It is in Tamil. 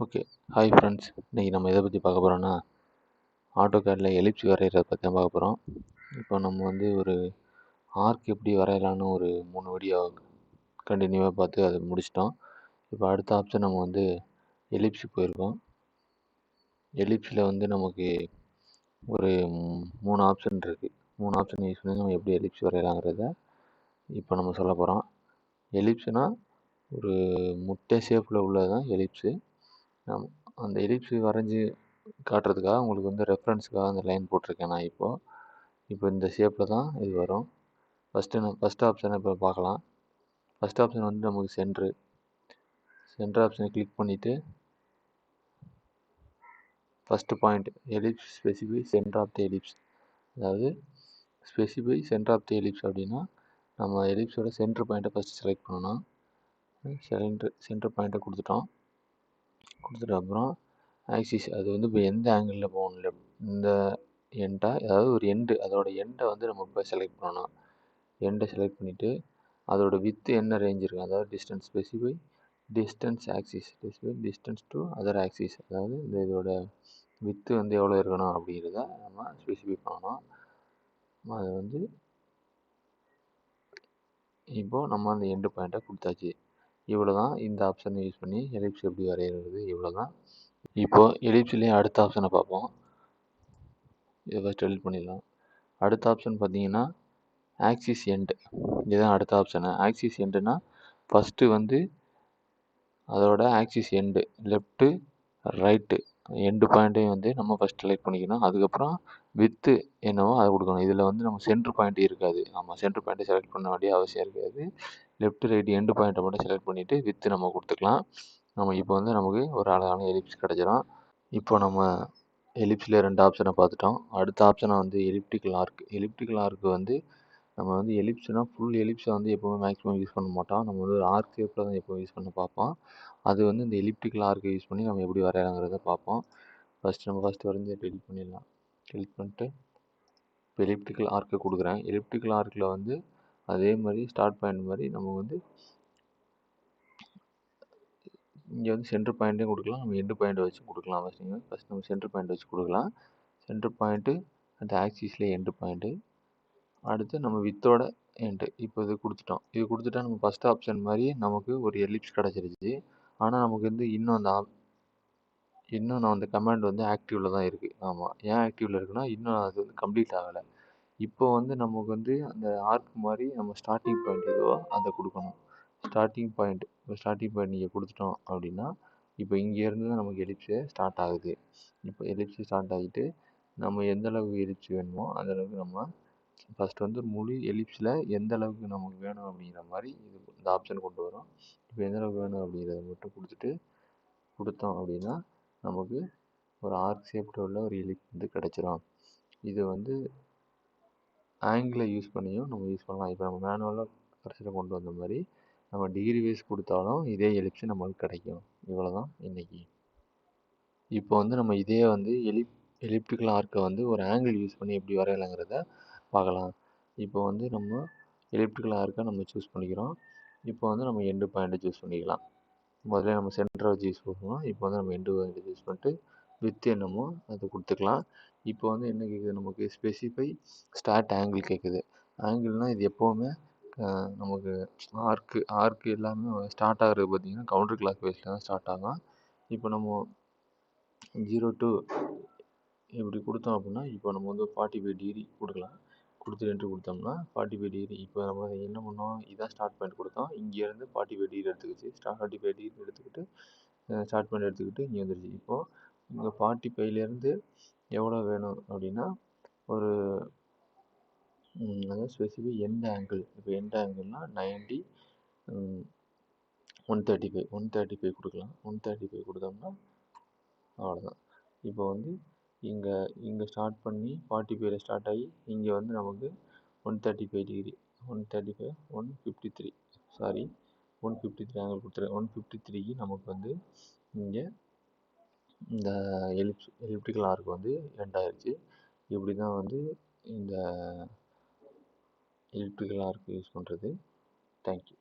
ஓகே. Hi friends. இன்றைக்கி நம்ம எதை பற்றி பார்க்க போகிறோன்னா, ஆட்டோகேடில் எலிப்ஸ் வரைகிறத பற்றி தான் பார்க்க போகிறோம். இப்போ நம்ம வந்து ஒரு ஆர்க் எப்படி வரையலான்னு ஒரு 3 வீடியோ கண்டினியூவாக பார்த்து அதை முடிச்சிட்டோம். இப்போ அடுத்த ஆப்ஷன் நம்ம வந்து எலிப்ஸுக்கு போயிருக்கோம். எலிப்ஸில் வந்து நமக்கு ஒரு 3 ஆப்ஷன் இருக்குது. 3 ஆப்ஷன் யூஸ் பண்ணி நம்ம எப்படி எலிப்ஸ் வரையலாங்கிறத இப்போ நம்ம சொல்ல போகிறோம். எலிப்ஸ்னால் ஒரு முட்டை ஷேப்பில் உள்ளது தான் எலிப்ஸு. அந்த எலிப்ஸ் வரைஞ்சி காட்டுறதுக்காக உங்களுக்கு வந்து ரெஃபரன்ஸுக்காக அந்த லைன் போட்டிருக்கேன் நான் இப்போ இந்த ஷேப்பில் தான் இது வரும். ஃபஸ்ட் ஆப்ஷனை இப்போ பார்க்கலாம். ஃபஸ்ட் ஆப்ஷன் வந்து நமக்கு சென்ட்ரு ஆப்ஷனை கிளிக் பண்ணிவிட்டு first point ellipse specify centre of the ellipse, அதாவது specify centre of the ellipse அப்படின்னா நம்ம எலிப்ஸோட சென்ட்ரு பாயிண்ட்டை ஃபஸ்ட்டு செலக்ட் பண்ணணும். சென்ட்ரு பாயிண்ட்டை கொடுத்துட்டு அப்புறம் ஆக்சிஸ் அது வந்து இப்போ எந்த ஆங்கிளில் போகணும், இந்த எண்டா, அதாவது ஒரு எண்டு, அதோட எண்டை வந்து நம்ம இப்போ செலக்ட் பண்ணணும். எண்டை செலக்ட் பண்ணிவிட்டு அதோட வித்து என்ன ரேஞ்ச் இருக்கும், அதாவது distance specify distance axis, distance to other axis, அதாவது இதோட வித்து வந்து எவ்வளோ இருக்கணும் அப்படிங்கிறத நம்ம ஸ்பெசிஃபை பண்ணணும். அது வந்து இப்போது நம்ம அந்த எண்டு பாயிண்ட்டை கொடுத்தாச்சு. இவ்வளோ தான். இந்த ஆப்ஷனை யூஸ் பண்ணி எலிப்ஸ் எப்படி வரைகிறது இவ்வளோ தான். இப்போது எலிப்ஸ்லேயே அடுத்த ஆப்ஷனை பார்ப்போம். இதை ஃபஸ்ட் டெலிட் பண்ணிடலாம். அடுத்த ஆப்ஷன் பார்த்தீங்கன்னா ஆக்சிஸ் எண்டு, இதுதான் அடுத்த ஆப்ஷனு. ஆக்சிஸ் எண்டுனா ஃபஸ்ட்டு வந்து அதோட axis end left right end பாயிண்ட்டையும் வந்து நம்ம ஃபஸ்ட் செலக்ட் பண்ணிக்கணும். அதுக்கப்புறம் வித்து என்னவோ அதை கொடுக்கணும். இதில் வந்து நம்ம சென்ட்ரு பாயிண்ட் இருக்காது. நம்ம சென்ட்ரு பாயிண்ட்டை செலக்ட் பண்ண வேண்டிய அவசியம் இருக்காது. லெஃப்ட் ரைட் எண்டு பாயிண்ட்டை மட்டும் செலக்ட் பண்ணிவிட்டு வித்து நம்ம கொடுத்துக்கலாம். நம்ம இப்போ வந்து நமக்கு ஒரு அழகான எலிப்ஸ் கிடச்சிரும். இப்போ நம்ம எலிப்ஸில் 2 ஆப்ஷனை பார்த்துட்டோம். அடுத்த ஆப்ஷனை வந்து எலிப்டிக்கல் ஆர்க்கு வந்து நம்ம வந்து எலிப்ஸ்னால் ஃபுல் எலிப்ஸை வந்து எப்போவுமே மேக்ஸிமம் யூஸ் பண்ண மாட்டோம். நம்ம வந்து ஒரு ஆர்க் ஷேப்பில் தான் எப்போவும் யூஸ் பண்ண பார்ப்போம். அது வந்து இந்த எலிப்டிக்கல் ஆர்க்கை யூஸ் பண்ணி நம்ம எப்படி வரையலாங்கிறத பார்ப்போம். ஃபஸ்ட்டு வரைஞ்சி டெலிட் பண்ணிடலாம். டெலிட் பண்ணிட்டு இப்போ எலிப்டிக்கல் ஆர்க்கை கொடுக்குறேன். எலிப்டிக்கல் ஆர்க்கில் வந்து அதே மாதிரி ஸ்டார்ட் பாயிண்ட் மாதிரி நம்ம வந்து இங்கே வந்து சென்ட்ரு பாயிண்ட்டையும் கொடுக்கலாம், நம்ம எண்டு பாயிண்ட்டை வச்சு கொடுக்கலாம். ஃபஸ்ட் நம்ம சென்ட்ரு பாயிண்ட் வச்சு கொடுக்கலாம். சென்ட்ரு பாயிண்ட்டு அந்த ஆக்சிஸில் எண்டு பாயிண்ட்டு, அடுத்து நம்ம வித்தோட எண்டு. இப்போ இது கொடுத்துட்டா நம்ம ஃபஸ்ட் ஆப்ஷன் மாதிரி நமக்கு ஒரு எலிப்ஸ் கிடச்சிருச்சு. ஆனால் நமக்கு வந்து இன்னும் அந்த கமாண்ட் வந்து ஆக்டிவில் தான் இருக்குது. ஆமாம், ஏன் ஆக்டிவில் இருக்குன்னா இன்னும் அது வந்து கம்ப்ளீட் ஆகலை. இப்போ வந்து நமக்கு வந்து அந்த ஆர்க் மாதிரி நம்ம ஸ்டார்டிங் பாயிண்ட் எதுவோ அதை கொடுக்கணும். ஸ்டார்டிங் பாயிண்ட் நீங்கள் கொடுத்துட்டோம் அப்படின்னா இப்போ இங்கேருந்து தான் நமக்கு எலிப்ஸே ஸ்டார்ட் ஆகுது. இப்போ எலிப்ஸு ஸ்டார்ட் ஆகிட்டு நம்ம எந்த அளவுக்கு எலிப்ஸ் வேணுமோ அந்த அளவுக்கு நம்ம ஃபஸ்ட் வந்து முழு எலிப்ஸில் எந்த அளவுக்கு நமக்கு வேணும் அப்படிங்கிற மாதிரி இந்த ஆப்ஷன் கொண்டு வரும். இப்போ எந்த அளவுக்கு வேணும் அப்படிங்கிறத மட்டும் கொடுத்தோம் அப்படின்னா நமக்கு ஒரு ஆர்க் ஷேப்பில் உள்ள ஒரு எலிப்ஸ் வந்து கிடச்சிரும். இது வந்து ஆங்கிளை யூஸ் பண்ணியும் நம்ம யூஸ் பண்ணலாம். இப்போ நம்ம மேனுவலாக கடைசியில் கொண்டு வந்த மாதிரி நம்ம டிகிரி வைஸ் கொடுத்தாலும் இதே எலிப்ஸ் நமக்கு கிடைக்கும். இவ்வளோ தான் இன்றைக்கி. இப்போ வந்து நம்ம இதே வந்து எலிப்டிக்கல் ஆர்க்கை வந்து ஒரு ஆங்கிள் யூஸ் பண்ணி எப்படி வரையலாங்கிறத பார்க்கலாம். இப்போ வந்து நம்ம எலிப்டிக்கல் ஆர்க்கை நம்ம சூஸ் பண்ணிக்கிறோம். இப்போ வந்து நம்ம எண்டு பாயிண்ட்டை சூஸ் பண்ணிக்கலாம். முதல்ல நம்ம சென்டரை வச்சு யூஸ் பண்ணுவோம். இப்போ வந்து நம்ம எண்டு பாயிண்ட்டை யூஸ் பண்ணிட்டு வித் என்னமோ அதை கொடுத்துக்கலாம். இப்போ வந்து என்ன கேட்குது, நமக்கு ஸ்பெசிஃபை ஸ்டார்ட் ஆங்கிள் கேட்குது. ஆங்கிள்னால் இது எப்போவுமே நமக்கு ஆர்க்கு எல்லாமே ஸ்டார்ட் ஆகிறது பார்த்திங்கன்னா கவுண்டர் கிளாக் வைஸில் தான் ஸ்டார்ட் ஆகும். இப்போ நம்ம 0 to இப்படி கொடுத்தோம் அப்படின்னா இப்போ நம்ம வந்து 45 டிகிரி கொடுக்கலாம். கொடுத்து என்ட்ரு கொடுத்தோம்னா 45 டிகிரி. இப்போ நம்ம என்ன பண்ணோம், இதான் ஸ்டார்ட் பாயிண்ட் கொடுத்தோம். இங்கேருந்து 45 டிகிரி எடுத்துக்கிச்சு. 45 டிகிரி எடுத்துக்கிட்டு ஸ்டார்ட் பாயிண்ட் எடுத்துக்கிட்டு இங்கே வந்துடுச்சு. இப்போது இங்கே 45லேருந்து எவ்வளோ வேணும் அப்படின்னா ஒரு அதாவது ஸ்பெசிஃபை எந்த ஆங்கிள். இப்போ எந்த ஆங்கிள்னால் 90 135 கொடுக்கலாம். 135 கொடுத்தோம்னா அவ்வளோதான். இப்போ வந்து இங்கே ஸ்டார்ட் பண்ணி 45ல் ஸ்டார்ட் ஆகி இங்கே வந்து நமக்கு 135 டிகிரி 153 ஆங்கிள் கொடுத்துரு. 153க்கு நமக்கு வந்து இங்கே இந்த எலிப்டிக்கல் ஆர்க் வந்து எண்ட் ஆயிடுச்சு. இப்படி தான் வந்து இந்த எலிப்டிக்கல் ஆர்க் யூஸ் பண்ணுறது. தேங்க்யூ.